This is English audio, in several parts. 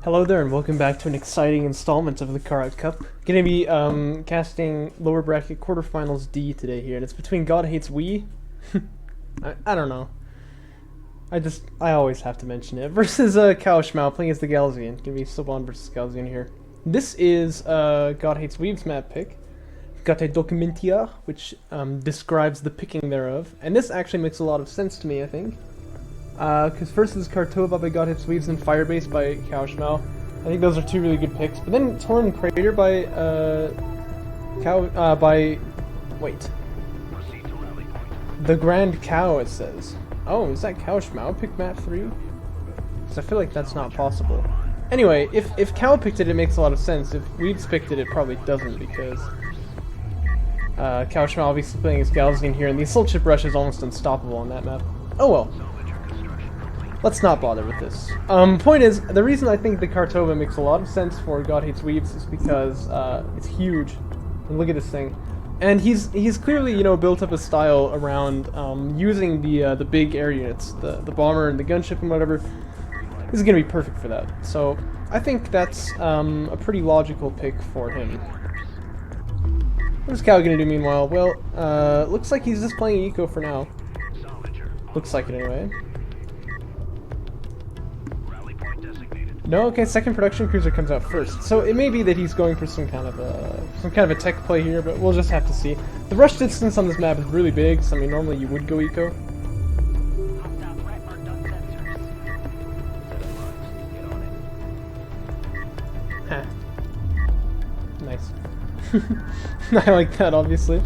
Hello there and welcome back to an exciting installment of the Kharak Cup. Gonna be casting lower bracket quarterfinals D today here, and it's between God Hates Wee. I don't know. I always have to mention it. Versus cowofschmau playing as the Galzian. Gonna be Soban versus Galzian here. This is God Hates Weebs map pick. Got a documentier, which describes the picking thereof. And this actually makes a lot of sense to me, I think. Because first is Kartova by God Hates Weebs and Firebase by cowofschmau. I think those are two really good picks. But then Torn Crater by wait. The Grand Cow, it says. Oh, is that cowofschmau pick map 3? Because I feel like that's not possible. Anyway, if Cow picked it, it makes a lot of sense. If Weebs picked it, it probably doesn't, because cowofschmau obviously playing as Galzian here, and the Assault Ship Rush is almost unstoppable on that map. Oh well. Let's not bother with this. Point is, the reason I think the Kartova makes a lot of sense for God Hates Weebs is because it's huge. And look at this thing. And he's clearly, you know, built up a style around using the big air units, the bomber and the gunship and whatever. This is gonna be perfect for that. So I think that's a pretty logical pick for him. What is Cow gonna do meanwhile? Well, looks like he's just playing eco for now. Looks like it anyway. No, okay, second production cruiser comes out first. So it may be that he's going for some kind of a tech play here, but we'll just have to see. The rush distance on this map is really big, so I mean normally you would go eco. Huh. Nice. I like that, obviously.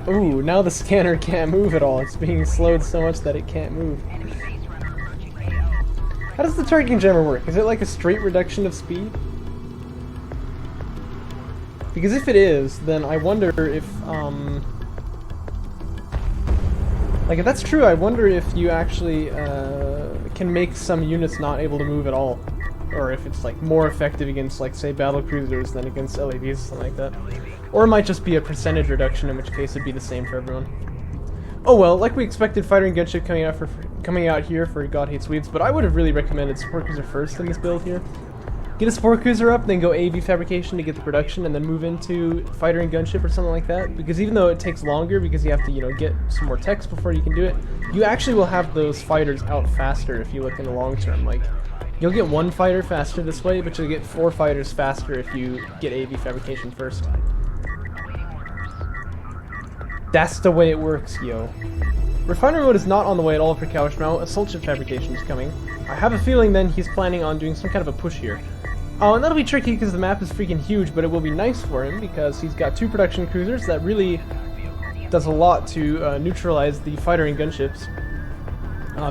Ooh, now the scanner can't move at all. It's being slowed so much that it can't move. How does the targeting jammer work? Is it like a straight reduction of speed? Because if it is, then I wonder if, like if that's true, I wonder if you actually, can make some units not able to move at all. Or if it's like more effective against, like, say, battle cruisers than against LAVs or something like that. Or it might just be a percentage reduction, in which case it'd be the same for everyone. Oh well, like we expected, fighter and gunship coming out here for God Hates Weebs, but I would have really recommended support cruiser first in this build here. Get a support cruiser up, then go AV fabrication to get the production, and then move into fighter and gunship or something like that. Because even though it takes longer, because you have to, you know, get some more techs before you can do it, you actually will have those fighters out faster if you look in the long term. Like, you'll get one fighter faster this way, but you'll get 4 fighters faster if you get AV fabrication first. That's the way it works, yo. Refinery mode is not on the way at all for cowofschmau. Assault ship fabrication is coming. I have a feeling then he's planning on doing some kind of a push here. Oh, and that'll be tricky because the map is freaking huge, but it will be nice for him because he's got 2 production cruisers that really does a lot to neutralize the fighter and gunships.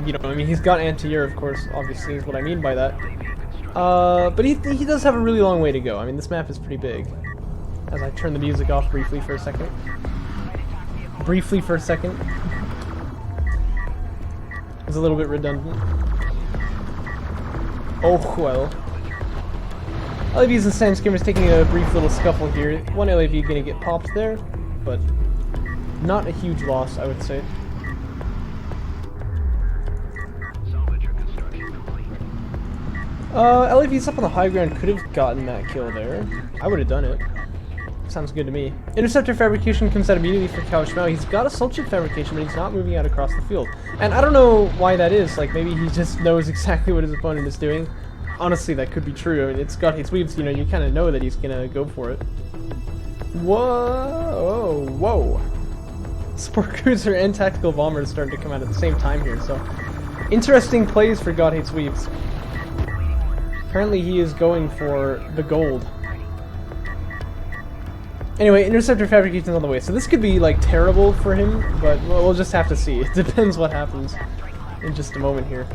You know, I mean, he's got anti-air, of course, obviously, is what I mean by that. But he does have a really long way to go. I mean, this map is pretty big. As I turn the music off briefly for a second. It's a little bit redundant. Oh well. LAVs and Sand Skimmers taking a brief little scuffle here. One LAV gonna get popped there, but not a huge loss, I would say. LAVs up on the high ground could have gotten that kill there. I would have done it. Sounds good to me. Interceptor fabrication comes out immediately for cowofschmau. He's got assault ship fabrication, but he's not moving out across the field. And I don't know why that is. Like, maybe he just knows exactly what his opponent is doing. Honestly, that could be true. I mean, it's God Hates Weebs, you know, you kind of know that he's gonna go for it. Whoa! Whoa! Sport Cruiser and Tactical Bomber is starting to come out at the same time here, so... Interesting plays for God Hates Weebs. Apparently he is going for the gold. Anyway, interceptor fabrication is on the way, so this could be, like, terrible for him, but we'll just have to see. It depends what happens in just a moment here.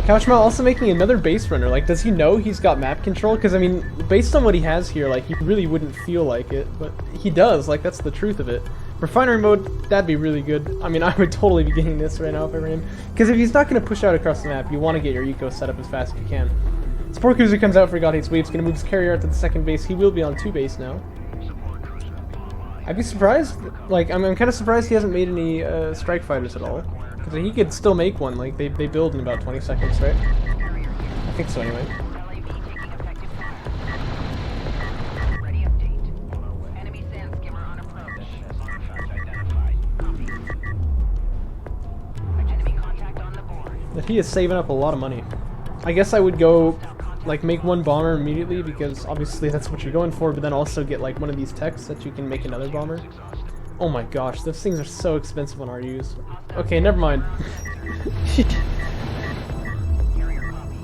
cowofschmau also making another base runner. Like, does he know he's got map control? Because, I mean, based on what he has here, like, he really wouldn't feel like it, but he does. Like, that's the truth of it. Refinery mode, that'd be really good. I mean, I would totally be getting this right now if I were him. Because if he's not going to push out across the map, you want to get your eco set up as fast as you can. Support cruiser comes out for God Hates Weebs, gonna move his carrier out to the second base. He will be on 2 base now. I'd be surprised. Like, I'm kind of surprised he hasn't made any strike fighters at all. Because he could still make one, like, they build in about 20 seconds, right? I think so, anyway. But he is saving up a lot of money. I guess I would go, like, make one bomber immediately, because obviously that's what you're going for, but then also get, like, one of these techs that you can make another bomber. Oh my gosh, those things are so expensive on RUs. Okay, never mind.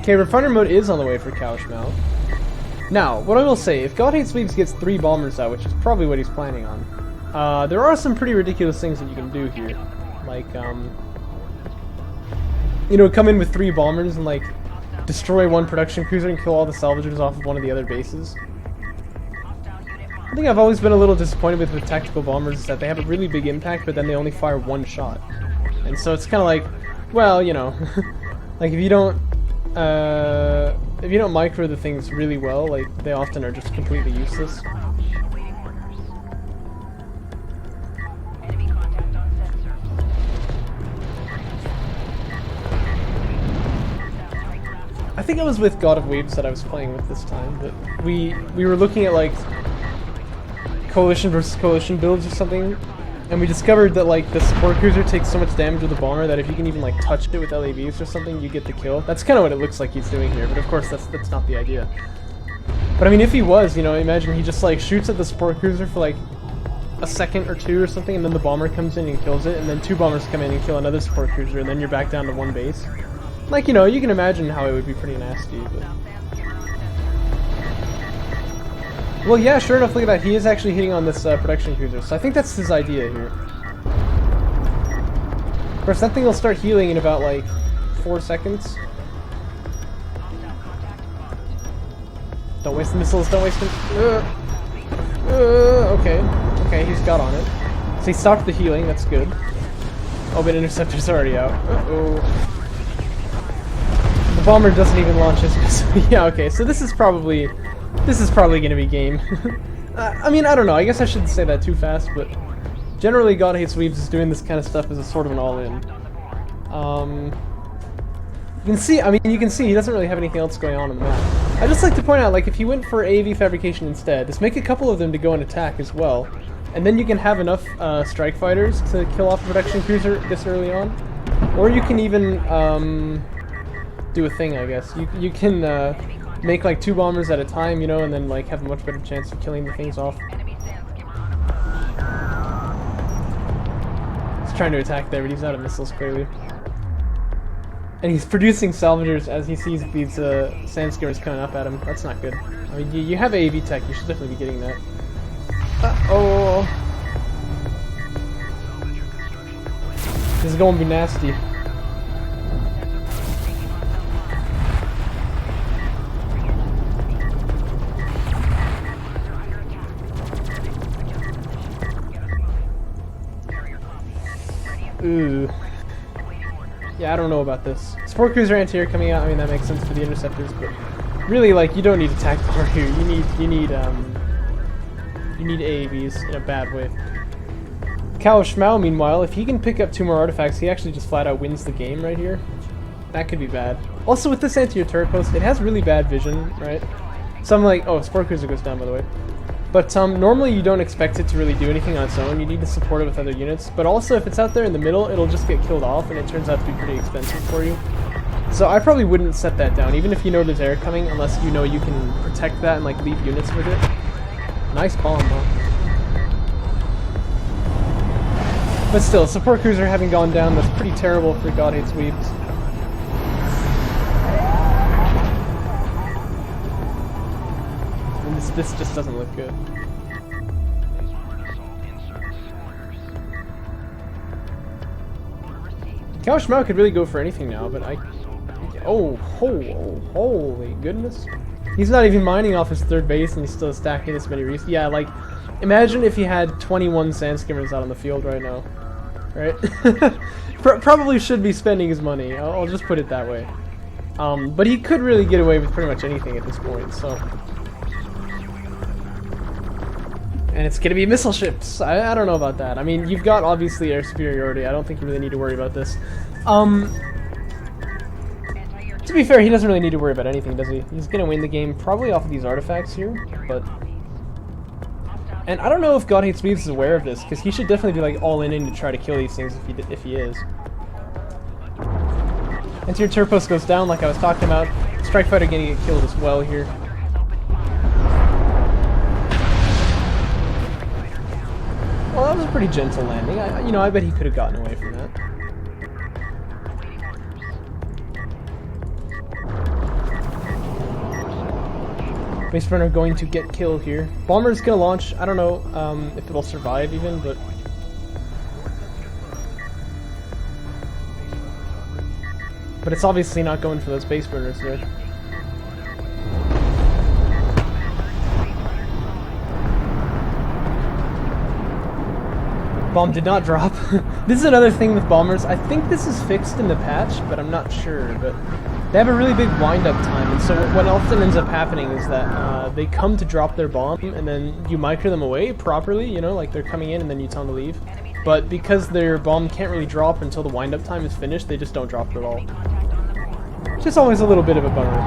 Okay, refiner mode is on the way for cowofschmau. Now, what I will say, if God Hates Weebs gets 3 bombers out, which is probably what he's planning on, there are some pretty ridiculous things that you can do here. Like, you know, come in with 3 bombers and, like, destroy one production cruiser and kill all the salvagers off of one of the other bases. I think I've always been a little disappointed with tactical bombers is that they have a really big impact, but then they only fire 1 shot. And so it's kind of like, well, you know, like if you don't micro the things really well, like they often are just completely useless. I think it was with God of Weebs that I was playing with this time, but we were looking at like coalition versus coalition builds or something, and we discovered that like the support cruiser takes so much damage with the bomber that if you can even like touch it with LAVs or something, you get the kill. That's kind of what it looks like he's doing here, but of course that's not the idea. But I mean, if he was, you know, imagine he just like shoots at the support cruiser for like a second or 2 or something, and then the bomber comes in and kills it, and then 2 bombers come in and kill another support cruiser, and then you're back down to 1 base. Like, you know, you can imagine how it would be pretty nasty, but... Well, yeah, sure enough, look at that. He is actually hitting on this production cruiser, so I think that's his idea here. Of course, that thing will start healing in about, like, 4 seconds. Don't waste the missiles, don't waste them. Okay. Okay, he's got on it. So he stopped the healing, that's good. Oh, but interceptor's already out. Uh-oh. The bomber doesn't even launch his missile. Yeah, okay, so this is probably gonna be game. I mean, I don't know, I guess I shouldn't say that too fast, but generally God Hates Weebs is doing this kind of stuff as a sort of an all-in. You can see he doesn't really have anything else going on the map. I'd just like to point out, like, if he went for AV fabrication instead, just make a couple of them to go and attack as well, and then you can have enough strike fighters to kill off a production cruiser this early on. Or you can even, do a thing, I guess. You can make like 2 bombers at a time, you know, and then like have a much better chance of killing the things off. He's trying to attack there, but he's out of missiles clearly. And he's producing salvagers as he sees these sand skimmers coming up at him. That's not good. I mean, you have AV tech, you should definitely be getting that. Uh-oh. This is going to be nasty. Ooh. Yeah, I don't know about this. Sport cruiser anti-air coming out, I mean that makes sense for the interceptors, but really, like, you don't need attack power here. You need AAVs in a bad way. cowofschmau, meanwhile, if he can pick up 2 more artifacts, he actually just flat out wins the game right here. That could be bad. Also, with this anti-air turret post, it has really bad vision, right? So I'm like, oh, sport cruiser goes down, by the way. But normally you don't expect it to really do anything on its own. You need to support it with other units. But also, if it's out there in the middle, it'll just get killed off, and it turns out to be pretty expensive for you. So I probably wouldn't set that down, even if you know there's air coming, unless you know you can protect that and like leave units with it. Nice bomb, though. But still, support cruiser having gone down, that's pretty terrible for God Hates Weebs. And this just doesn't look good. cowofschmau could really go for anything now, but holy goodness. He's not even mining off his 3rd base and he's still stacking this many reefs. Yeah, like, imagine if he had 21 sand skimmers out on the field right now. Right? Probably should be spending his money, I'll just put it that way. But he could really get away with pretty much anything at this point, so... And it's gonna be missile ships. I don't know about that. I mean, you've got obviously air superiority. I don't think you really need to worry about this. Um, to be fair, he doesn't really need to worry about anything, does he? He's gonna win the game probably off of these artifacts here, but... And I don't know if God Hates Weebs is aware of this, because he should definitely be like all in to try to kill these things if he is. Anti-air turret post goes down like I was talking about. Strike fighter getting it killed as well here. Well, that was a pretty gentle landing. I bet he could have gotten away from that. Base runner going to get killed here. Bomber's gonna launch. I don't know if it'll survive even, but... But it's obviously not going for those base burners there. Bomb did not drop. This is another thing with bombers. I think this is fixed in the patch, but I'm not sure. But they have a really big wind-up time, and so what often ends up happening is that they come to drop their bomb, and then you micro them away properly, you know, like they're coming in and then you tell them to leave. But because their bomb can't really drop until the wind-up time is finished, they just don't drop it at all. Just always a little bit of a bummer.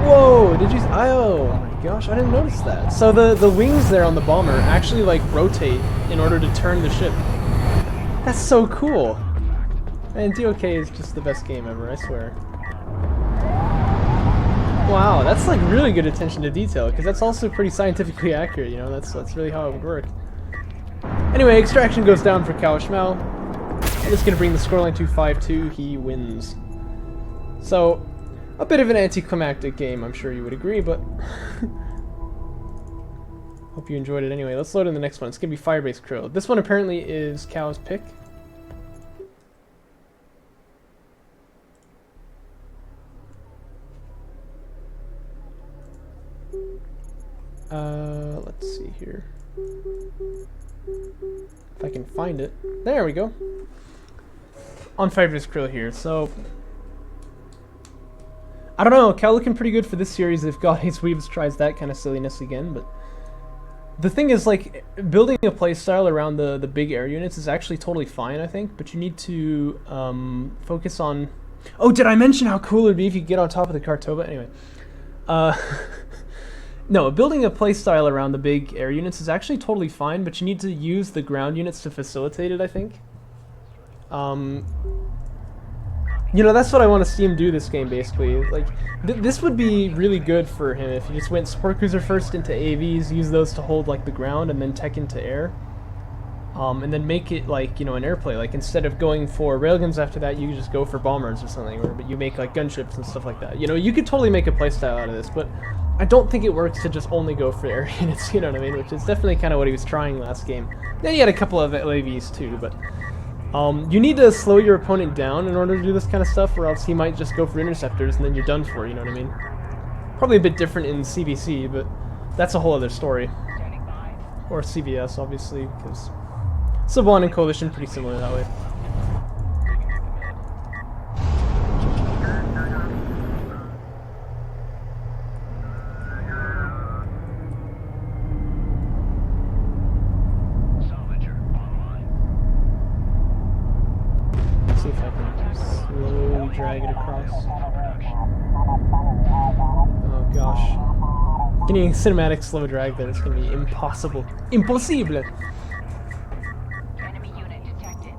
Whoa! Did you? Oh my gosh! I didn't notice that. So the wings there on the bomber actually like rotate in order to turn the ship. That's so cool. And DOK is just the best game ever, I swear. Wow, that's like really good attention to detail, because that's also pretty scientifically accurate. You know, that's really how it would work. Anyway, extraction goes down for cowofschmau. This is going to bring the scoreline to 5-2. He wins. So, a bit of an anticlimactic game, I'm sure you would agree, but... Hope you enjoyed it anyway. Let's load in the next one. It's going to be Firebase Krill. This one apparently is Cow's pick. Let's see here. If I can find it. There we go. On Firebase Krill here, so... I don't know, Cal looking pretty good for this series if God Hates Weebs tries that kind of silliness again, but... The thing is, like, building a playstyle around the big air units is actually totally fine, I think, but you need to focus on... Oh, did I mention how cool it would be if you get on top of the Kartova? Anyway. No, building a playstyle around the big air units is actually totally fine, but you need to use the ground units to facilitate it, I think. You know, that's what I want to see him do this game, basically. Like, this would be really good for him if he just went support cruiser first into AVs, use those to hold, like, the ground, and then tech into air. And then make it, like, you know, an airplay. Like, instead of going for railguns after that, you just go for bombers or something, or but you make, like, gunships and stuff like that. You know, you could totally make a playstyle out of this, but I don't think it works to just only go for air units, you know what I mean? Which is definitely kind of what he was trying last game. Then he had a couple of LAVs too, but... you need to slow your opponent down in order to do this kind of stuff, or else he might just go for interceptors and then you're done for, you know what I mean? Probably a bit different in CBC, but that's a whole other story. Or CVS, obviously, because Civil War and Coalition pretty similar that way. See if I can slowly drag it across. Oh gosh. Getting a cinematic slow drag there is going to be impossible. Impossible! Enemy unit detected.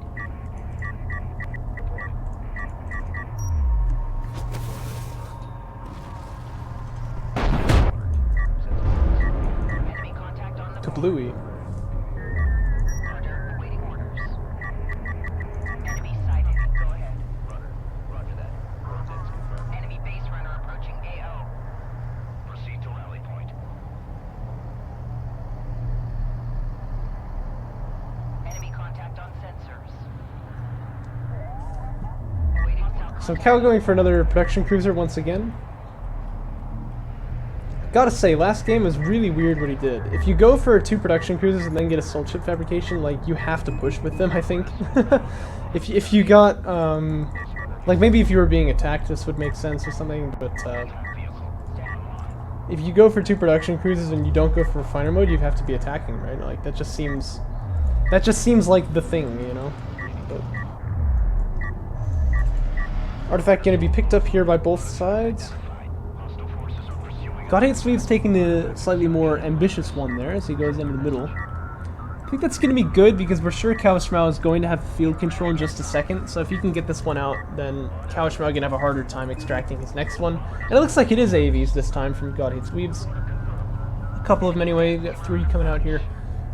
Enemy contact on the Kablooey. Roger, awaiting orders. Enemy sighted. Go ahead. Roger that. Coordinates confirmed. Enemy base runner approaching AO. Proceed to rally point. Enemy contact on sensors. Awaiting south. So Cal going for another production cruiser once again. Gotta say, last game was really weird what he did. If you go for 2 production cruisers and then get a soul chip fabrication, like, you have to push with them, I think. if you got, like, maybe if you were being attacked this would make sense or something, but, if you go for 2 production cruisers and you don't go for refiner mode, you have to be attacking, right? Like, that just seems like the thing, you know? but artifact going to be picked up here by both sides. God Hates Weebs taking the slightly more ambitious one there as he goes into the middle. I think that's going to be good because we're sure cowofschmau is going to have field control in just a second, so if he can get this one out, then cowofschmau is going to have a harder time extracting his next one. And it looks like it is AVs this time from God Hates Weebs. A couple of them anyway, we've got 3 coming out here.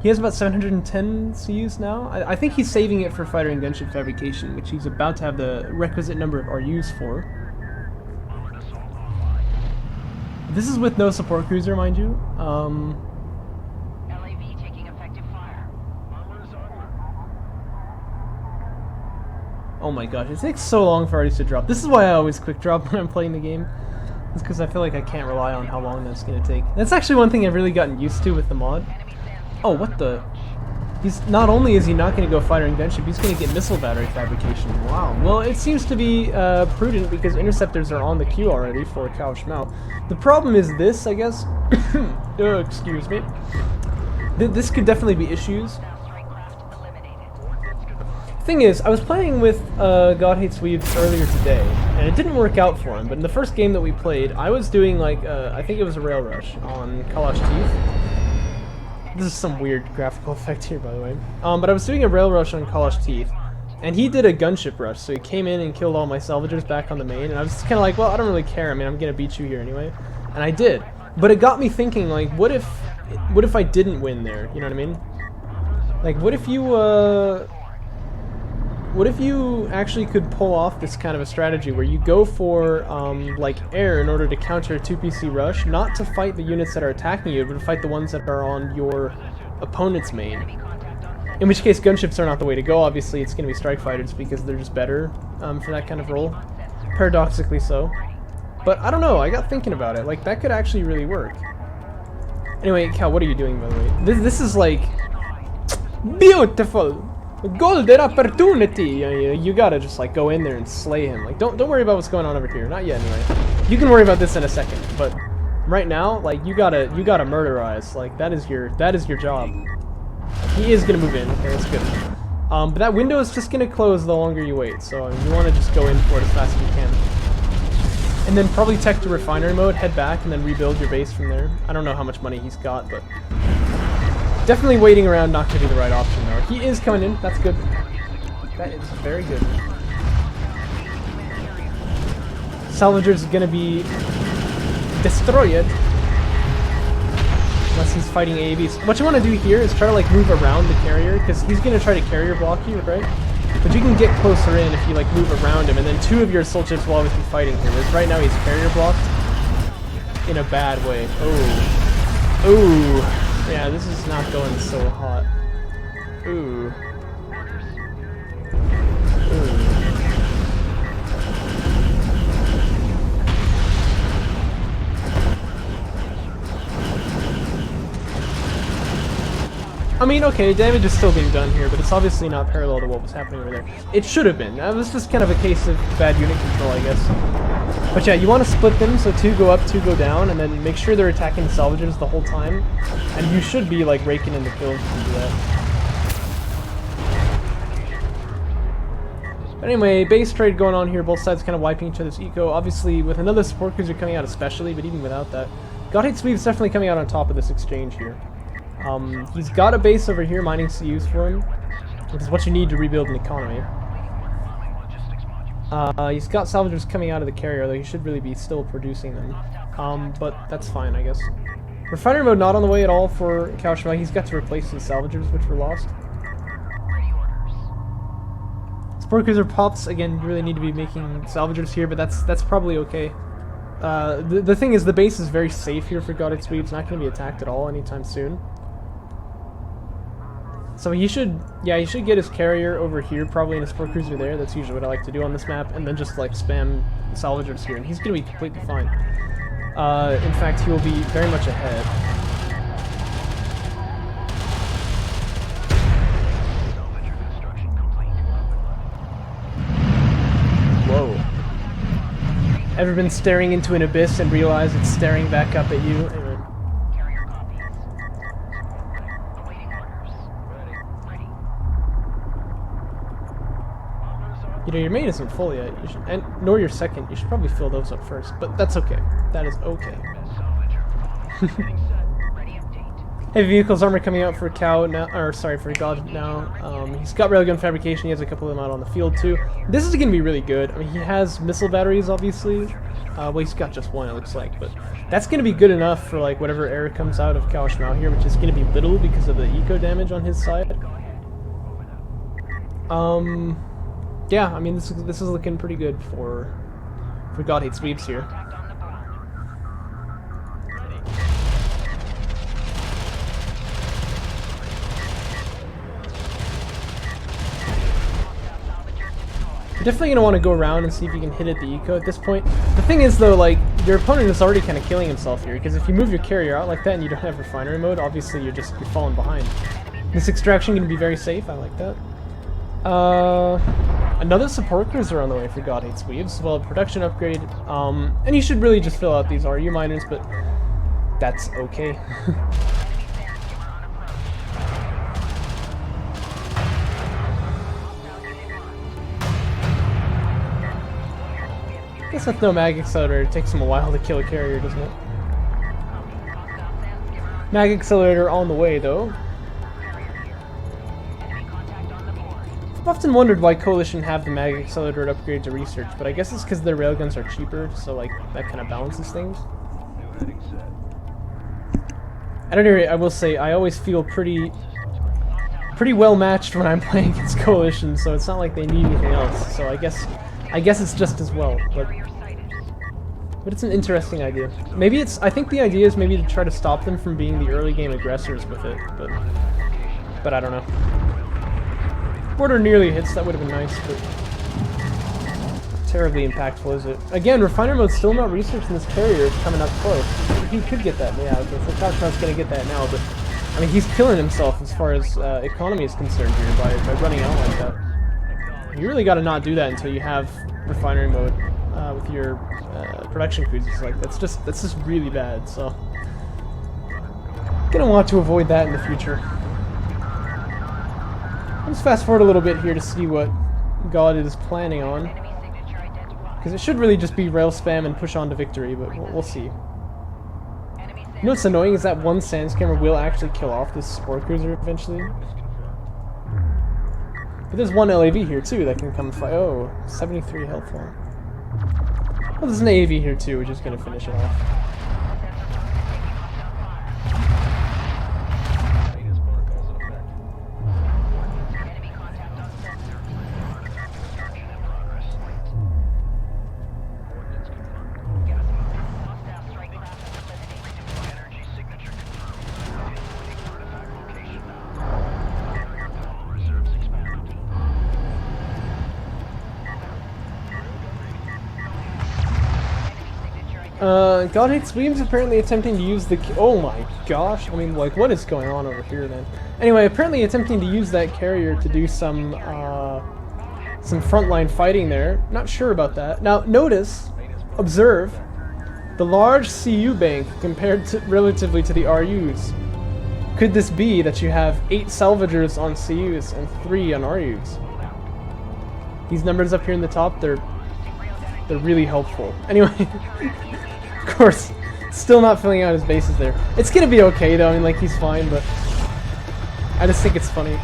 He has about 710 CUs now. I think he's saving it for fighter and gunship fabrication, which he's about to have the requisite number of RUs for. This is with no support cruiser, mind you. LAV taking effective fire. Oh my gosh, it takes so long for arties to drop. This is why I always quick drop when I'm playing the game. It's because I feel like I can't rely on how long that's going to take. That's actually one thing I've really gotten used to with the mod. Oh, what the? He's not only is he not going to go fighter and gunship, he's going to get missile battery fabrication. Wow. Well, it seems to be prudent because interceptors are on the queue already for cowofschmau. The problem is this, I guess. Oh, excuse me. This could definitely be issues. Thing is, I was playing with God Hates Weebs earlier today, and it didn't work out for him. But in the first game that we played, I was doing like I think it was a rail rush on Kalash Teeth. This is some weird graphical effect here, by the way. But I was doing a rail rush on Kalash Teeth, and he did a gunship rush, so he came in and killed all my salvagers back on the main, and I was just kind of like, well, I don't really care. I mean, I'm gonna beat you here anyway, and I did. But it got me thinking, like, what if I didn't win there? You know what I mean? Like, what if you actually could pull off this kind of a strategy where you go for, like, air in order to counter a 2PC rush, not to fight the units that are attacking you, but to fight the ones that are on your opponent's main. In which case, gunships are not the way to go. Obviously, it's going to be strike fighters because they're just better for that kind of role. Paradoxically so. But I don't know, I got thinking about it. Like, that could actually really work. Anyway, Cal, what are you doing, by the way? This is like... beautiful! Golden opportunity! You gotta just like go in there and slay him. Like don't worry about what's going on over here. Not yet anyway. You can worry about this in a second, but right now, like you gotta murderize. Like that is your job. He is gonna move in. Okay, that's good. But that window is just gonna close the longer you wait. So you want to just go in for it as fast as you can, and then probably tech to refinery mode, head back, and then rebuild your base from there. I don't know how much money he's got, but. Definitely waiting around not going to be the right option though. He is coming in, that's good. That is very good. Salvager's going to be destroyed. Unless he's fighting AAVs. What you want to do here is try to like move around the carrier, because he's going to try to carrier block you, right? But you can get closer in if you like move around him, and then 2 of your assault ships will always be fighting him. Whereas right now he's carrier blocked in a bad way. Oh. Ooh. Yeah, this is not going so hot. Ooh. Ooh. I mean, okay, damage is still being done here, but it's obviously not parallel to what was happening over there. It should have been. That was just kind of a case of bad unit control, I guess. But yeah, you want to split them, so 2 go up, 2 go down, and then make sure they're attacking the salvagers the whole time. And you should be, like, raking in the kills if you do that. But anyway, base trade going on here, both sides kind of wiping each other's eco. Obviously, with another support cruiser coming out especially, but even without that. God Hates Weebs definitely coming out on top of this exchange here. He's got a base over here mining CUs for him, which is what you need to rebuild an economy. He's got salvagers coming out of the carrier, though he should really be still producing them. But that's fine, I guess. Refinery mode not on the way at all for cowofschmau. He's got to replace his salvagers, which were lost. Support cruiser pops, again, you really need to be making salvagers here, but that's probably okay. The thing is, the base is very safe here for God Hates Weebs. It's not going to be attacked at all anytime soon. So he should get his carrier over here, probably in a support cruiser there. That's usually what I like to do on this map, and then just like spam salvagers here, and he's going to be completely fine. In fact, he will be very much ahead. Whoa. Ever been staring into an abyss and realize it's staring back up at you? Anyway. You know, your main isn't full yet, you should, and nor your second. You should probably fill those up first, but that's okay. That is okay. Heavy vehicles armor coming out for Cow now, or sorry, for God now. He's got railgun fabrication. He has a couple of them out on the field too. This is going to be really good. I mean, he has missile batteries, obviously. Well, he's got just one, it looks like, but that's going to be good enough for like whatever air comes out of cowofschmau here, which is going to be little because of the eco damage on his side. Yeah, I mean, this is looking pretty good for God Hates Weebs here. Definitely gonna want to go around and see if you can hit at the eco at this point. The thing is though, like, your opponent is already kind of killing himself here, because if you move your carrier out like that and you don't have refinery mode, obviously you're falling behind. This extraction gonna be very safe, I like that. Another support cruiser on the way for God Hates Weebs. Well, production upgrade, and you should really just fill out these RU miners, but that's okay. I guess with no mag accelerator, it takes him a while to kill a carrier, doesn't it? Mag accelerator on the way, though. I've often wondered why Coalition have the mag accelerator upgrade to research, but I guess it's because their railguns are cheaper, so like that kind of balances things. At any rate, I will say I always feel pretty well matched when I'm playing against Coalition, so it's not like they need anything else. So I guess it's just as well, but it's an interesting idea. Maybe I think the idea is maybe to try to stop them from being the early game aggressors with it, but I don't know. Border nearly hits, that would have been nice, but terribly impactful, is it? Again, refiner mode's still not researching this carrier, it's coming up close. He could get that, yeah, okay, so cowofschmau's gonna get that now, but I mean, he's killing himself as far as economy is concerned here by running out like that. You really gotta not do that until you have refinery mode with your production cruisers. Like, that's just really bad, so gonna want to avoid that in the future. Let's fast forward a little bit here to see what God is planning on, because it should really just be rail spam and push on to victory, but we'll see. You know what's annoying is that one SANS camera will actually kill off this support cruiser eventually. But there's one LAV here too that can come fight. Oh, 73 health on. Well, there's an AAV here too, which is going to finish it off. God Hates Weebs apparently attempting to use the... Oh my gosh, I mean, like, what is going on over here then? Anyway, apparently attempting to use that carrier to do some frontline fighting there. Not sure about that. Now, notice, observe, the large CU bank compared to, relatively to the RUs. Could this be that you have 8 salvagers on CUs and 3 on RUs? These numbers up here in the top, they're really helpful. Anyway... Of course, still not filling out his bases there. It's gonna be okay though, I mean, like, he's fine, but I just think it's funny.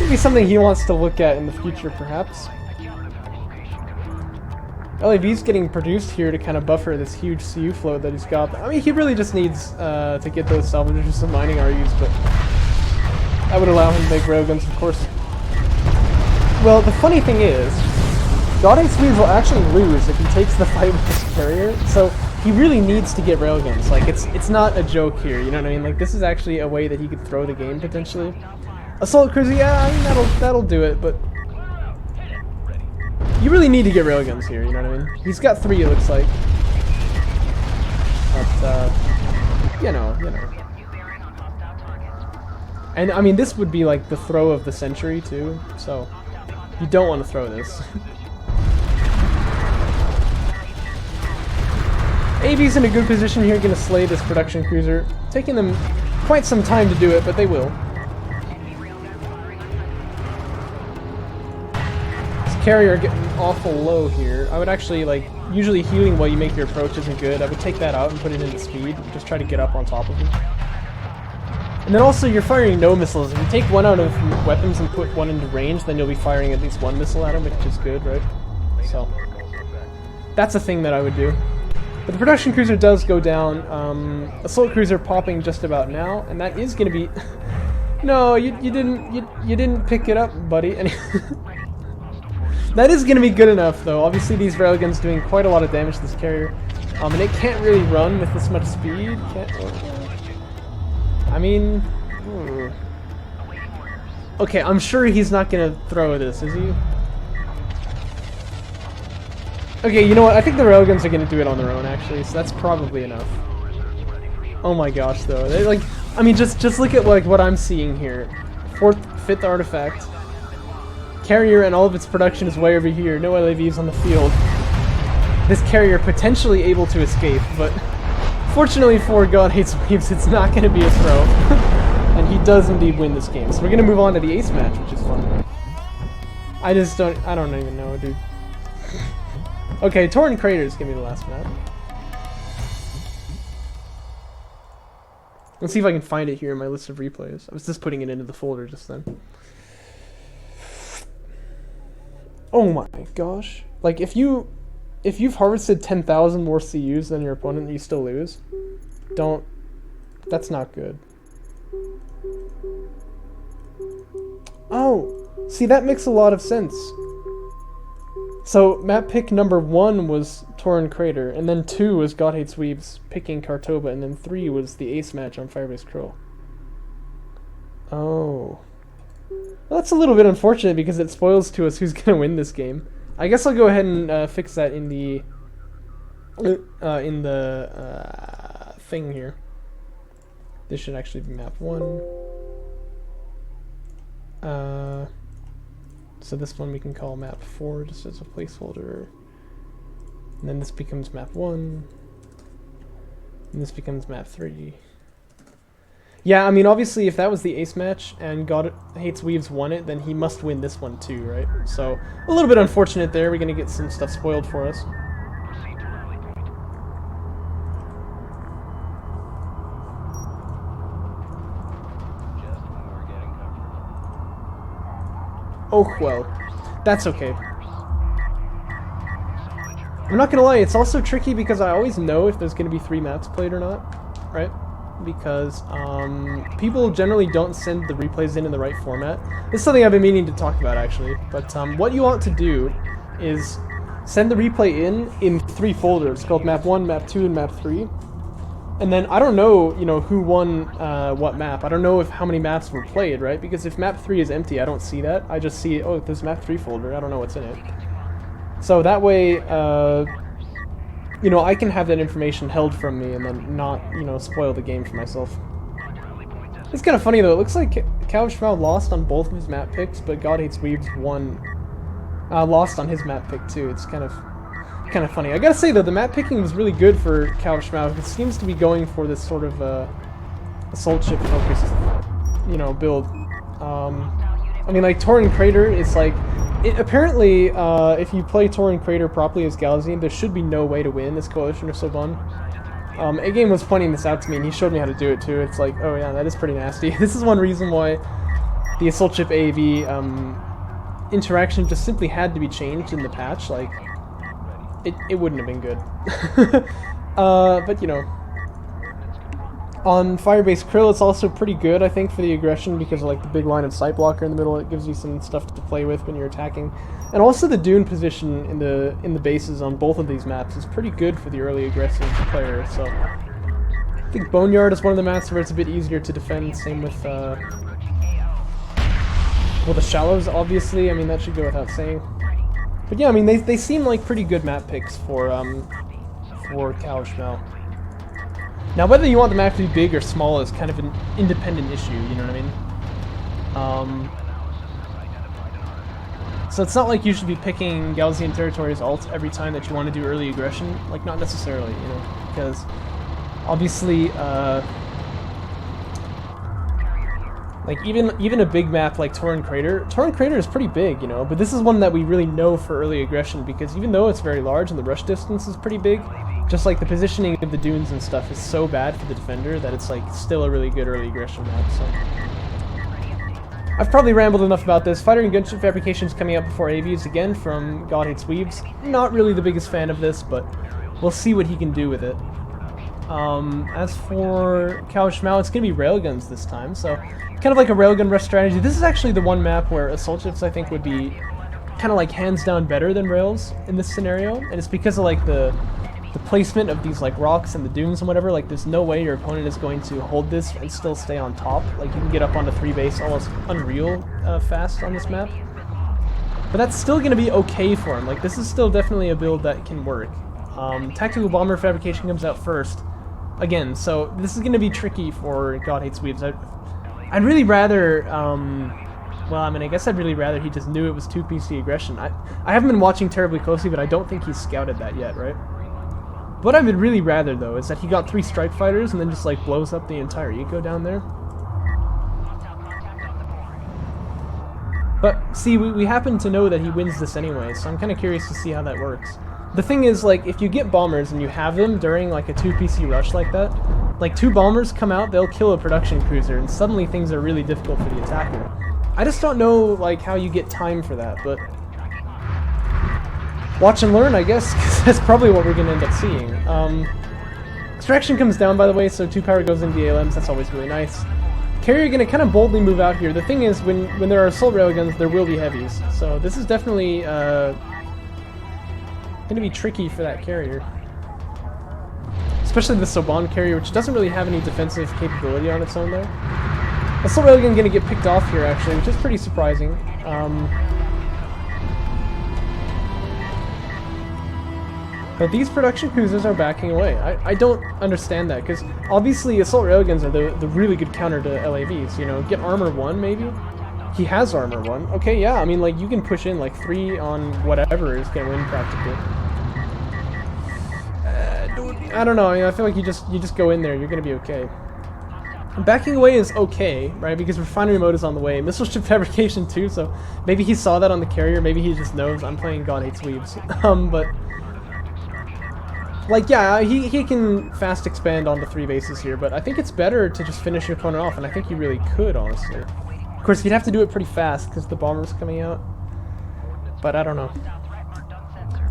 Maybe something he wants to look at in the future, perhaps. LAV's getting produced here to kind of buffer this huge CU flow that he's got. I mean, he really just needs to get those salvagers some mining RUs, but that would allow him to make railguns, of course. Well, the funny thing is, God Hates Weebs will actually lose if he takes the fight with this carrier, so he really needs to get railguns. Like, it's not a joke here, you know what I mean? Like, this is actually a way that he could throw the game, potentially. Assault cruiser, yeah, I mean, that'll do it, but you really need to get railguns here, you know what I mean? He's got 3, it looks like. But, you know. And, I mean, this would be, like, the throw of the century, too, so you don't want to throw this. AV's in a good position here, going to slay this production cruiser. Taking them quite some time to do it, but they will. carrier getting awful low here. I would actually, like, usually healing while you make your approach isn't good. I would take that out and put it into speed. Just try to get up on top of him. And then also, you're firing no missiles. If you take one out of weapons and put one into range, then you'll be firing at least one missile at him, which is good, right? So, that's a thing that I would do. But the production cruiser does go down. Assault cruiser popping just about now, and that is going to be... No, you didn't pick it up, buddy. That is going to be good enough, though. Obviously, these railguns doing quite a lot of damage to this carrier, and it can't really run with this much speed. I mean, okay, I'm sure he's not going to throw this, is he? Okay, you know what? I think the railguns are going to do it on their own, actually, so that's probably enough. Oh my gosh, though. They, like, I mean, just look at like what I'm seeing here. 4th, 5th artifact. Carrier and all of its production is way over here. No LAVs on the field. This carrier potentially able to escape, but fortunately for God Hates Weebs, it's not going to be a throw. And he does indeed win this game. So we're going to move on to the ace match, which is fun. I don't even know, dude. Okay, Torn Craters give me the last map. Let's see if I can find it here in my list of replays. I was just putting it into the folder just then. Oh my gosh. Like, if you've harvested 10,000 more CUs than your opponent and you still lose, that's not good. Oh, see, that makes a lot of sense. So, map pick number 1 was Torn Crater, and then 2 was God Hates Weebs picking Kartoba, and then 3 was the ace match on Firebase Krill. Oh. Well, that's a little bit unfortunate because it spoils to us who's going to win this game. I guess I'll go ahead and fix that in the thing here. This should actually be map 1. So this one we can call map 4 just as a placeholder. And then this becomes map 1. And this becomes map 3. Yeah, I mean, obviously, if that was the ace match and God Hates Weebs won it, then he must win this one too, right? So, a little bit unfortunate there. We're going to get some stuff spoiled for us. Oh, well. That's okay. I'm not going to lie, it's also tricky because I always know if there's going to be 3 maps played or not, right? Because people generally don't send the replays in the right format. This is something I've been meaning to talk about, actually. But what you want to do is send the replay in 3 folders called map 1, map 2, and map 3. And then I don't know, who won what map. I don't know how many maps were played, right? Because if map 3 is empty, I don't see that. I just see, oh, there's map 3 folder. I don't know what's in it. So that way, I can have that information held from me and then not, spoil the game for myself. It's kind of funny, though. It looks like cowofschmau lost on both of his map picks, but God Hates Weebs won, lost on his map pick, too. It's kind of funny. I gotta say, though, the map picking was really good for cowofschmau. It seems to be going for this sort of, assault ship focused, build. I mean, like, Torn Crater is like... apparently, if you play Torn Crater properly as Galazine, there should be no way to win this Coalition of Soban. A-Game was pointing this out to me, and he showed me how to do it, too. It's like, oh yeah, that is pretty nasty. This is one reason why the Assault Ship AAV interaction just simply had to be changed in the patch. Like, it wouldn't have been good. But, on Firebase Krill, it's also pretty good, I think, for the aggression because of, like, the big line of sight blocker in the middle. It gives you some stuff to play with when you're attacking. And also the dune position in the bases on both of these maps is pretty good for the early aggressive player. So I think Boneyard is one of the maps where it's a bit easier to defend. Same with the Shallows, obviously. I mean, that should go without saying. But yeah, I mean, they seem like pretty good map picks for cowofschmau. Now, whether you want the map to be big or small is kind of an independent issue, you know what I mean? So it's not like you should be picking Galazine Territory's ult every time that you want to do early aggression. Like, not necessarily, because obviously, Like even a big map like Torrent Crater is pretty big, you know, but this is one that we really know for early aggression because even though it's very large and the rush distance is pretty big, just like the positioning of the dunes and stuff is so bad for the defender that it's like still a really good early aggression map. So I've probably rambled enough about this. Fighter and gunship fabrication is coming up before AVs again from God Hates Weebs. Not really the biggest fan of this, but we'll see what he can do with it. As for cowofschmau, it's going to be railguns this time, so kind of like a railgun rush strategy. This is actually the one map where assault ships I think would be kind of like hands down better than rails in this scenario, and it's because of like the placement of these like rocks and the dunes and whatever. Like there's no way your opponent is going to hold this and still stay on top. Like you can get up onto 3 base almost unreal fast on this map, but that's still going to be okay for him. Like this is still definitely a build that can work. Tactical bomber fabrication comes out first again, so this is going to be tricky for God Hates Weebs. I'd really rather, well, I mean, I guess I'd really rather he just knew it was 2 PC aggression. I haven't been watching terribly closely, but I don't think he's scouted that yet, right? What I would really rather, though, is that he got 3 strike fighters and then just, like, blows up the entire eco down there. But, see, we happen to know that he wins this anyway, so I'm kind of curious to see how that works. The thing is, like, if you get bombers and you have them during, like, a 2 PC rush like that, like, 2 bombers come out, they'll kill a production cruiser, and suddenly things are really difficult for the attacker. I just don't know, like, how you get time for that, but watch and learn, I guess, because that's probably what we're going to end up seeing. Extraction comes down, by the way, so 2 power goes into the ALMs, that's always really nice. Carrier going to kind of boldly move out here. The thing is, when there are assault railguns, there will be heavies, so this is definitely going to be tricky for that carrier. Especially the Soban carrier, which doesn't really have any defensive capability on its own there. Assault railgun going to get picked off here, actually, which is pretty surprising. But these production cruisers are backing away. I don't understand that, because obviously assault railguns are the really good counter to LAVs, you know, get armor 1 maybe? He has armor 1. Okay, yeah, I mean, like, you can push in like 3 on whatever is going to win practically. I don't know, I mean, I feel like you just go in there, you're going to be okay. Backing away is okay, right, because refinery mode is on the way. Missile ship fabrication too, so maybe he saw that on the carrier, maybe he just knows I'm playing God Hates Weebs. But like, yeah, he can fast expand onto 3 bases here, but I think it's better to just finish your opponent off, and I think he really could, honestly. Of course, he'd have to do it pretty fast, because the bomber's coming out. But I don't know.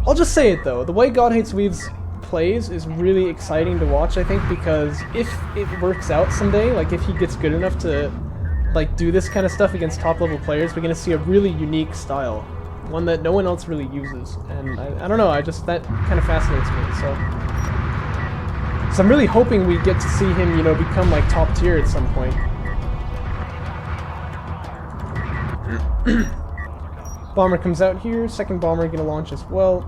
I'll just say it, though. The way God Hates Weebs plays is really exciting to watch, I think, because if it works out someday, like if he gets good enough to like do this kind of stuff against top-level players, we're going to see a really unique style. One that no one else really uses, and I don't know, that kind of fascinates me, so I'm really hoping we get to see him, you know, become like top tier at some point. Bomber comes out here, second bomber gonna launch as well.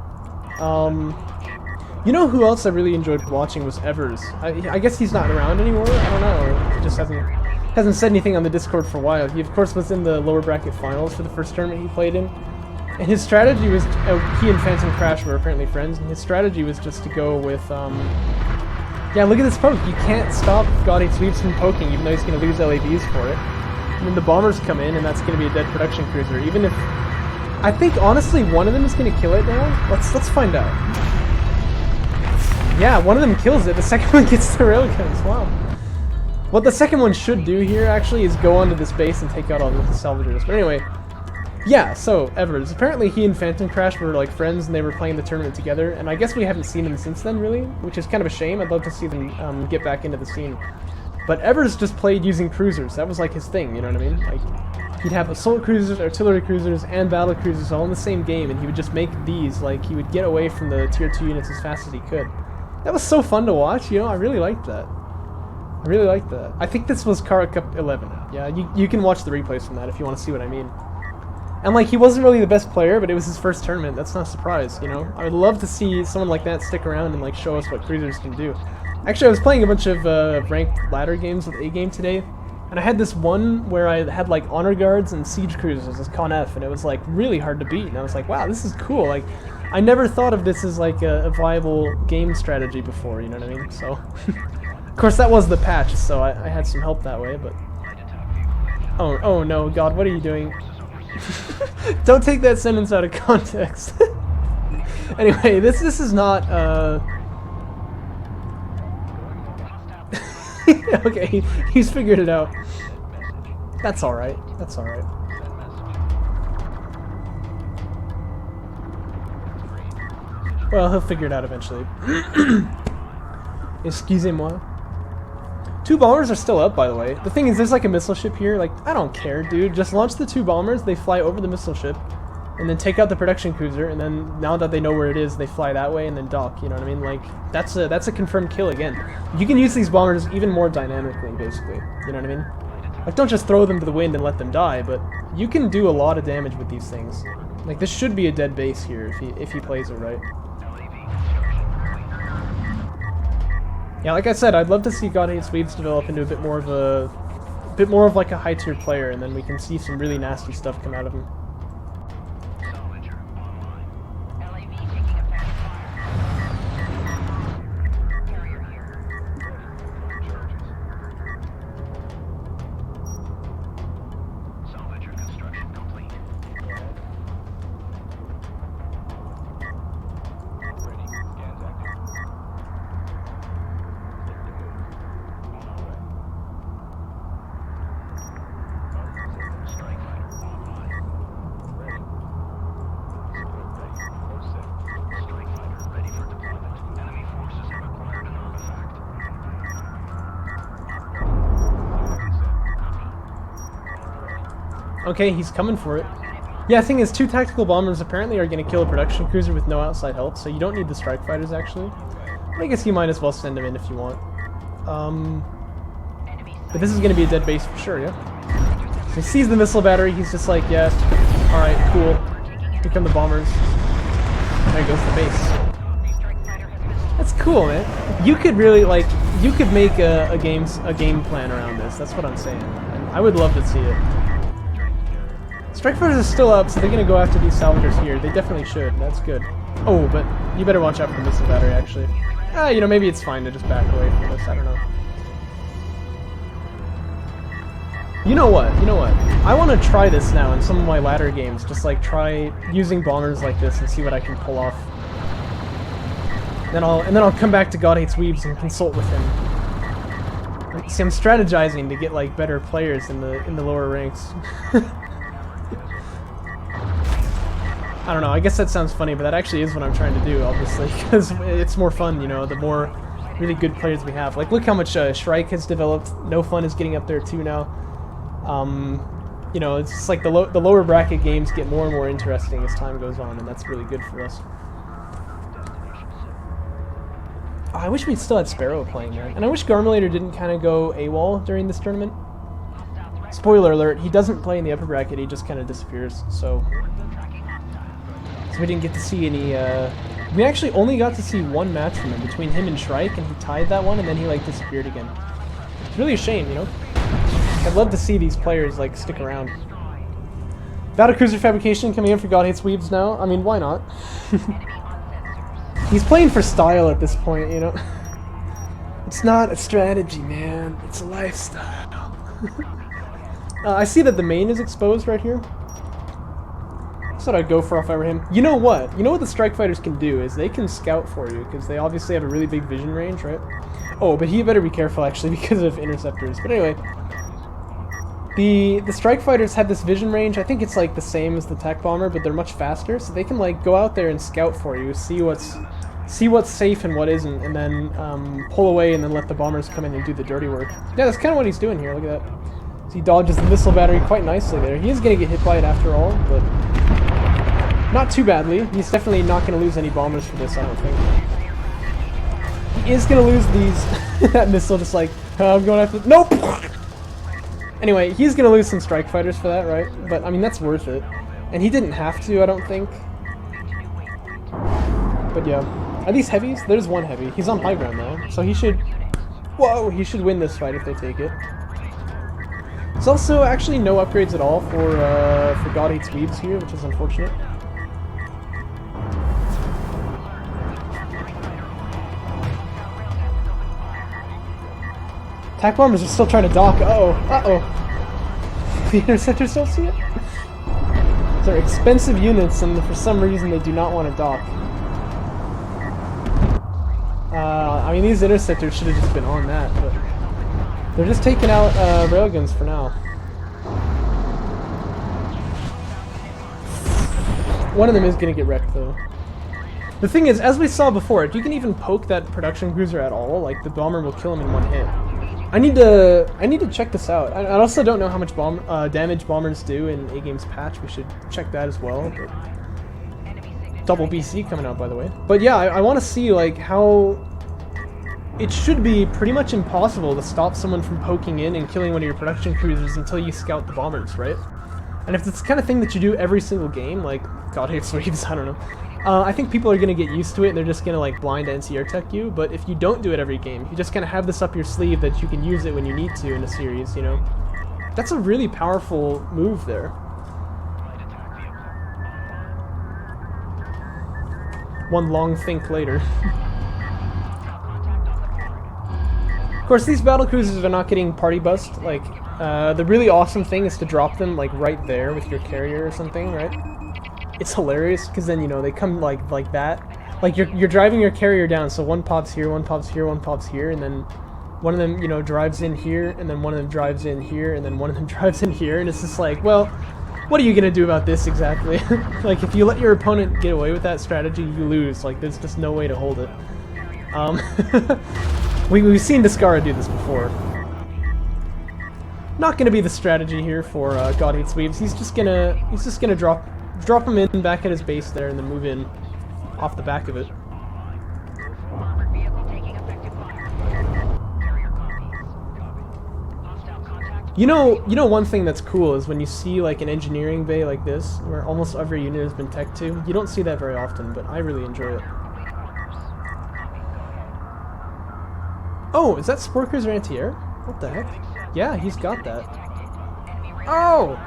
You know who else I really enjoyed watching was Evers. I guess he's not around anymore, I don't know, or he just hasn't said anything on the Discord for a while. He of course was in the lower bracket finals for the first tournament he played in. And his strategy was, he and Phantom Crash were apparently friends, and his strategy was just to go with, yeah, look at this poke. You can't stop God Hates Weebs from poking, even though he's going to lose LAVs for it. And then the bombers come in, and that's going to be a dead production cruiser. Even if, I think honestly one of them is going to kill it now. Let's find out. Yeah, one of them kills it. The second one gets the railguns. Wow. What the second one should do here actually is go onto this base and take out all the salvagers. But anyway. Yeah, so, Evers. Apparently he and Phantom Crash were like friends and they were playing the tournament together, and I guess we haven't seen them since then, really, which is kind of a shame. I'd love to see them get back into the scene. But Evers just played using cruisers. That was like his thing, you know what I mean? Like, he'd have assault cruisers, artillery cruisers, and battle cruisers all in the same game, and he would just make these, like, he would get away from the tier 2 units as fast as he could. That was so fun to watch, you know, I really liked that. I really liked that. I think this was Kharak Cup 11. Yeah, you can watch the replays from that if you want to see what I mean. And, like, he wasn't really the best player, but it was his first tournament. That's not a surprise, you know? I would love to see someone like that stick around and, like, show us what cruisers can do. Actually, I was playing a bunch of ranked ladder games with A-Game today, and I had this one where I had, like, honor guards and siege cruisers as Con F, and it was, like, really hard to beat. And I was like, wow, this is cool. Like, I never thought of this as, like, a viable game strategy before, you know what I mean? So, of course, that was the patch, so I had some help that way, but Oh no, God, what are you doing? Don't take that sentence out of context. Anyway, this is not, okay, he's figured it out. That's alright, that's alright. Well, he'll figure it out eventually. Excusez-moi. 2 bombers are still up, by the way. The thing is, there's like a missile ship here. Like, I don't care, dude. Just launch the 2 bombers, they fly over the missile ship, and then take out the production cruiser, and then now that they know where it is, they fly that way and then dock, you know what I mean? Like, that's a confirmed kill again. You can use these bombers even more dynamically, basically. You know what I mean? Like, don't just throw them to the wind and let them die, but you can do a lot of damage with these things. Like, this should be a dead base here if he plays it right. Yeah, like I said, I'd love to see God Hates Weebs develop into a bit more of like a high-tier player, and then we can see some really nasty stuff come out of him. Okay, he's coming for it. Yeah, the thing is, 2 tactical bombers apparently are going to kill a production cruiser with no outside help, so you don't need the strike fighters, actually. I guess you might as well send them in if you want. But this is going to be a dead base for sure, yeah? So he sees the missile battery, he's just like, yeah, alright, cool. Here come the bombers. There goes the base. That's cool, man. You could really, like, you could make a game plan around this, that's what I'm saying. And I would love to see it. Strike fighters are still up, so they're gonna go after these salvagers here. They definitely should. That's good. Oh, but you better watch out for the missile battery, actually. You know, maybe it's fine to just back away from this. I don't know. You know what? You know what? I want to try this now in some of my ladder games. Just like try using bombers like this and see what I can pull off. Then I'll come back to God Hates Weebs and consult with him. See, I'm strategizing to get like better players in the lower ranks. I don't know, I guess that sounds funny, but that actually is what I'm trying to do, obviously, because it's more fun, you know, the more really good players we have. Like, look how much Shrike has developed. No Fun is getting up there, too, now. You know, it's just like the lower bracket games get more and more interesting as time goes on, and that's really good for us. Oh, I wish we still had Sparrow playing, man. And I wish Garmulator didn't kind of go AWOL during this tournament. Spoiler alert, he doesn't play in the upper bracket, he just kind of disappears, so we didn't get to see any, we actually only got to see 1 match from him, between him and Shrike, and he tied that one, and then he, like, disappeared again. It's really a shame, you know? I'd love to see these players, like, stick around. Battlecruiser Fabrication coming in for God Hates Weebs now. I mean, why not? He's playing for style at this point, you know? It's not a strategy, man. It's a lifestyle. I see that the main is exposed right here. Thought I'd go for if I were him. You know what? You know what the strike fighters can do is they can scout for you because they obviously have a really big vision range, right? Oh, but he better be careful actually because of interceptors. But anyway, the strike fighters have this vision range. I think it's like the same as the tech bomber, but they're much faster, so they can like go out there and scout for you, see what's safe and what isn't, and then pull away and then let the bombers come in and do the dirty work. Yeah, that's kind of what he's doing here. Look at that. So he dodges the missile battery quite nicely there. He is going to get hit by it after all, but not too badly. He's definitely not going to lose any bombers for this, I don't think. He is going to lose these... that missile just like, I'm going after... Nope! Anyway, he's going to lose some strike fighters for that, right? But, I mean, that's worth it. And he didn't have to, I don't think. But yeah. Are these heavies? There's 1 heavy. He's on high ground now, so he should... Whoa! He should win this fight if they take it. There's also actually no upgrades at all for God Hates Weebs here, which is unfortunate. Attack bombers are still trying to dock. Uh-oh. Uh-oh. The interceptors don't see it? They're expensive units, and for some reason they do not want to dock. I mean, these interceptors should have just been on that, but they're just taking out railguns for now. One of them is going to get wrecked, though. The thing is, as we saw before, if you can even poke that production cruiser at all, like, the bomber will kill him in one hit. I need to check this out. I also don't know how much damage bombers do in A-Game's patch. We should check that as well. But double BC coming out, by the way. But yeah, I want to see, like, how... It should be pretty much impossible to stop someone from poking in and killing one of your production cruisers until you scout the bombers, right? And if it's the kind of thing that you do every single game, like, God hates Weebs, I don't know. I think people are going to get used to it and they're just going to like blind NCR tech you, but if you don't do it every game, you just kind of have this up your sleeve that you can use it when you need to in a series, you know? That's a really powerful move there. One long think later. Of course, these battle cruisers are not getting party bust. Like, the really awesome thing is to drop them like right there with your carrier or something, right? It's hilarious because then, you know, they come like that. Like you're driving your carrier down, so one pops here, one pops here, one pops here, and then one of them, you know, drives in here, and then one of them drives in here, and then one of them drives in here, and it's just like, well, what are you gonna do about this exactly? Like, if you let your opponent get away with that strategy, you lose. Like, there's just no way to hold it. We've seen Discara do this before. Not gonna be the strategy here for God Hates Weebs. He's just gonna drop him in back at his base there, and then move in off the back of it. You know one thing that's cool is when you see like an engineering bay like this, where almost every unit has been tech to. You don't see that very often, but I really enjoy it. Oh, is that Sport Cruiser anti-air? What the heck? Yeah, he's got that. Oh!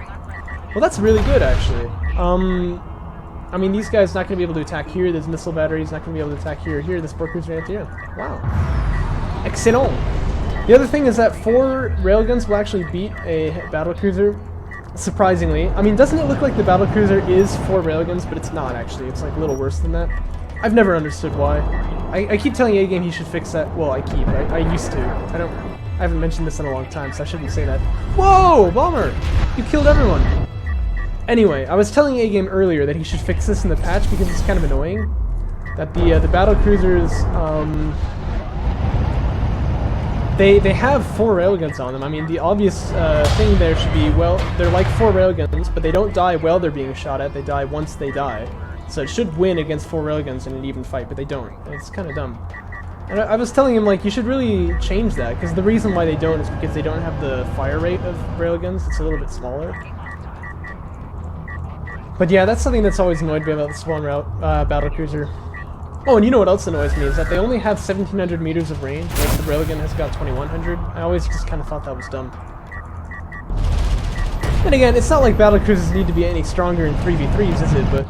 Well, that's really good, actually. I mean, these guys not going to be able to attack here. There's missile batteries not going to be able to attack here. Here, the Sport Cruiser anti-air. Wow. Excellent. The other thing is that 4 railguns will actually beat a battle cruiser, surprisingly. I mean, doesn't it look like the battle cruiser is 4 railguns, but it's not, actually. It's like a little worse than that. I've never understood why. I keep telling A-Game he should fix that. Well, I used to. I haven't mentioned this in a long time, so I shouldn't say that. Whoa, bomber! You killed everyone! Anyway, I was telling A-Game earlier that he should fix this in the patch because it's kind of annoying. That the battle cruisers, they have 4 railguns on them. I mean, the obvious thing there should be, well, they're like 4 railguns, but they don't die while they're being shot at, they die once they die. So it should win against 4 railguns in an even fight, but they don't. It's kind of dumb. And I was telling him, like, you should really change that, because the reason why they don't is because they don't have the fire rate of railguns. It's a little bit smaller. But yeah, that's something that's always annoyed me about the Swan battlecruiser. Oh, and you know what else annoys me is that they only have 1,700 meters of range, whereas the railgun has got 2,100. I always just kind of thought that was dumb. And again, it's not like battlecruisers need to be any stronger in 3v3s, is it? But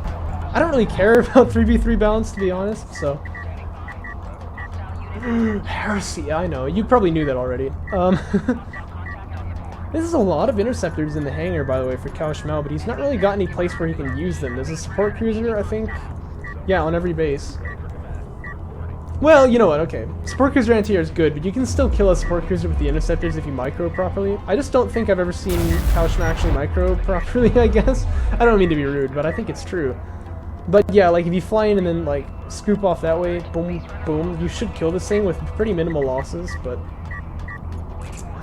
I don't really care about 3v3 balance, to be honest, so... Heresy, I know. You probably knew that already. This is a lot of interceptors in the hangar, by the way, for cowofschmau, but he's not really got any place where he can use them. There's a support cruiser, I think. Yeah, on every base. Well, you know what, okay. Support cruiser anti-air is good, but you can still kill a support cruiser with the interceptors if you micro properly. I just don't think I've ever seen cowofschmau actually micro properly, I guess. I don't mean to be rude, but I think it's true. But yeah, like if you fly in and then like scoop off that way, boom, boom, you should kill this thing with pretty minimal losses, but...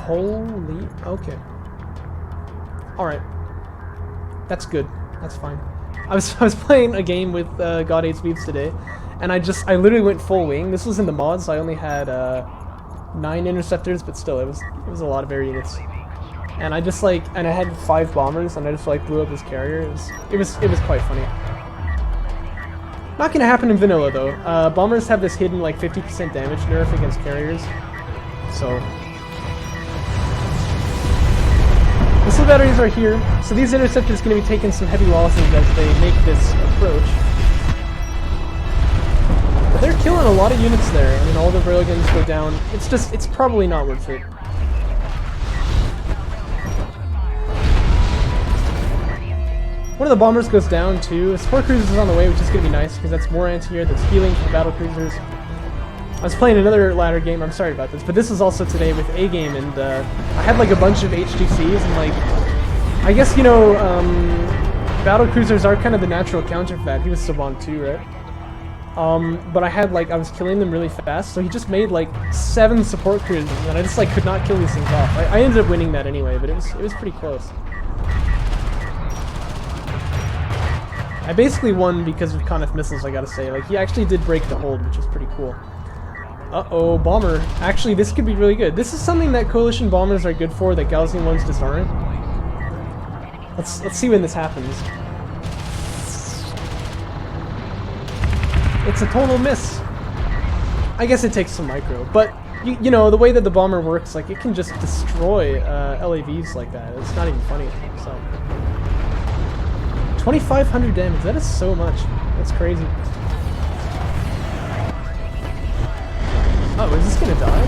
Holy... okay. Alright. That's good. That's fine. I was playing a game with God Hates Weebs today, and I literally went full wing. This was in the mods, so I only had 9 interceptors, but still, it was a lot of air units. And I just like, and I had 5 bombers, and I just like blew up his carrier. It was quite funny. Not gonna happen in vanilla though. Bombers have this hidden like 50% damage nerf against carriers, so. Missile batteries are here, so these interceptors are going to be taking some heavy losses as they make this approach. But they're killing a lot of units there, and then all the railguns go down. It's probably not worth it. One of the bombers goes down too. A support cruiser is on the way, which is going to be nice because that's more anti-air that's healing from battle cruisers. I was playing another ladder game, I'm sorry about this, but this was also today with A game, and I had like a bunch of HGCs, and like, I guess, you know, battle cruisers are kind of the natural counter for that. He was Saban too, right? But I had like, I was killing them really fast, so he just made like 7 support cruisers, and I just like could not kill these things off. I ended up winning that anyway, but it was pretty close. I basically won because of Conif missiles, I gotta say. Like, he actually did break the hold, which was pretty cool. Uh-oh, bomber. Actually, this could be really good. This is something that coalition bombers are good for that Gaussian ones just aren't. Let's see when this happens. It's a total miss. I guess it takes some micro, but you know, the way that the bomber works, like, it can just destroy LAVs like that. It's not even funny. So 2,500 damage. That is so much. That's crazy. Oh, is this gonna die?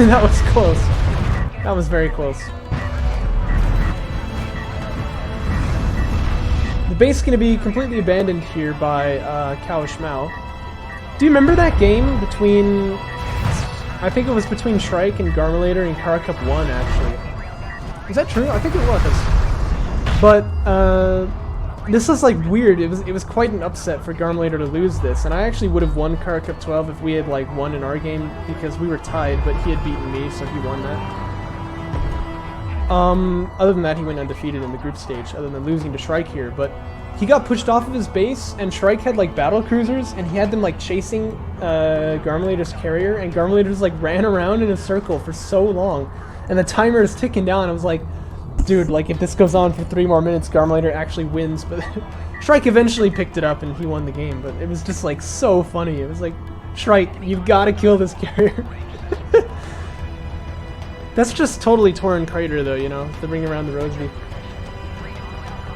That was close. That was very close. The base is gonna be completely abandoned here by cowofschmau. Do you remember that game between... I think it was between Shrike and Garmulator in Kharak Cup 1, actually. Is that true? I think it was. But, this is like weird. It was quite an upset for Garmulator to lose this, and I actually would have won Kharak Cup 12 if we had like won in our game because we were tied, but he had beaten me, so he won that. Other than that, he went undefeated in the group stage, other than losing to Shrike here, but he got pushed off of his base, and Shrike had like battle cruisers, and he had them like chasing Garmulator's carrier, and Garmulator just like ran around in a circle for so long, and the timer is ticking down. I was like, dude, like, if this goes on for 3 more minutes, Garmulator actually wins, but Shrike eventually picked it up and he won the game, but it was just, like, so funny. It was like, Shrike, you've got to kill this carrier. That's just totally Torn Crater, though, you know, the ring-around-the-rosie.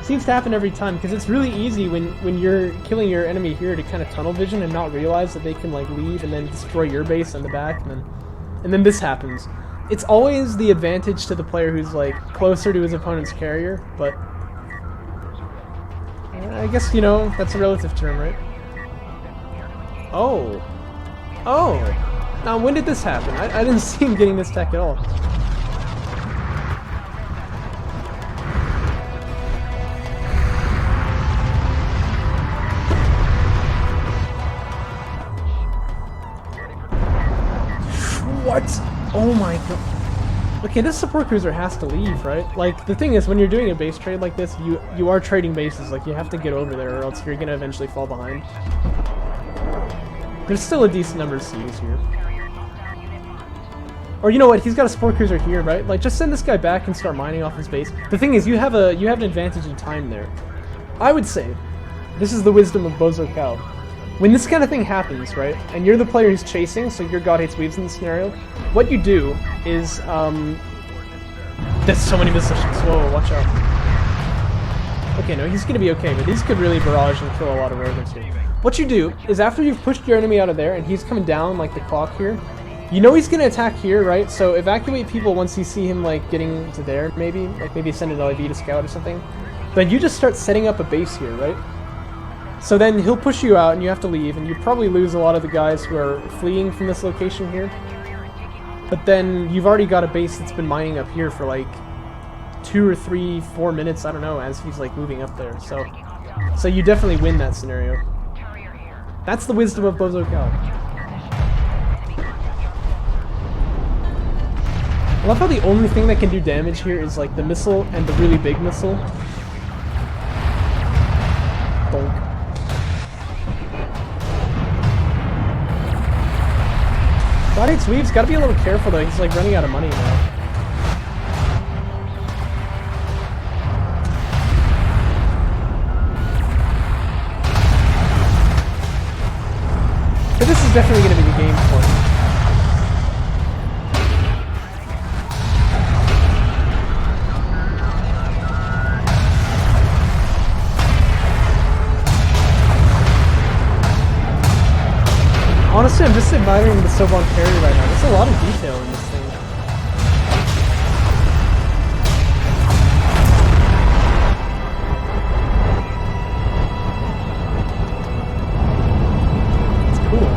Seems to happen every time, because it's really easy when you're killing your enemy here to kind of tunnel vision and not realize that they can, like, leave and then destroy your base on the back, and then this happens. It's always the advantage to the player who's like closer to his opponent's carrier, but I guess, you know, that's a relative term, right? Oh. Oh. Now, when did this happen? I didn't see him getting this tech at all. What? Oh my god. Okay, this support cruiser has to leave, right? Like, the thing is, when you're doing a base trade like this, you are trading bases. Like, you have to get over there or else you're gonna eventually fall behind. There's still a decent number of Cs here. Or you know what, he's got a support cruiser here, right? Like, just send this guy back and start mining off his base. The thing is, you have an advantage in time there. I would say, this is the wisdom of Bozo Cow. When this kind of thing happens, right, and you're the player who's chasing, so your God hates Weebs in this scenario, what you do is, there's so many missiles. Whoa, watch out. Okay, no, he's gonna be okay, but these could really barrage and kill a lot of railguns here. What you do is, after you've pushed your enemy out of there, and he's coming down, like, the clock here, you know he's gonna attack here, right? So evacuate people once you see him, like, getting to there, maybe. Like, maybe send an LAV to scout or something. But you just start setting up a base here, right? So then he'll push you out and you have to leave, and you probably lose a lot of the guys who are fleeing from this location here. But then you've already got a base that's been mining up here for like 2 or 3, 4 minutes, I don't know, as he's like moving up there. So you definitely win that scenario. That's the wisdom of Bozo Cow. I love how the only thing that can do damage here is like the missile and the really big missile. Bonk. God hates Weebs, gotta be a little careful though, he's like running out of money now. But this is definitely gonna be the game for him. Honestly, I'm just admiring the Soban carry right now. There's a lot of detail in this thing.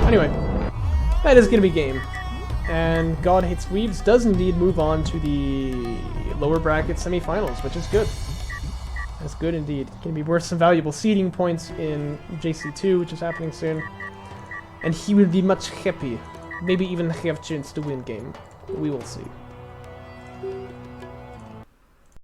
Anyway, that is going to be game. And God Hates Weebs does indeed move on to the lower bracket semifinals, which is good. That's good indeed. Going to be worth some valuable seeding points in JC2, which is happening soon. And he will be much happy. Maybe even have chance to win game. We will see.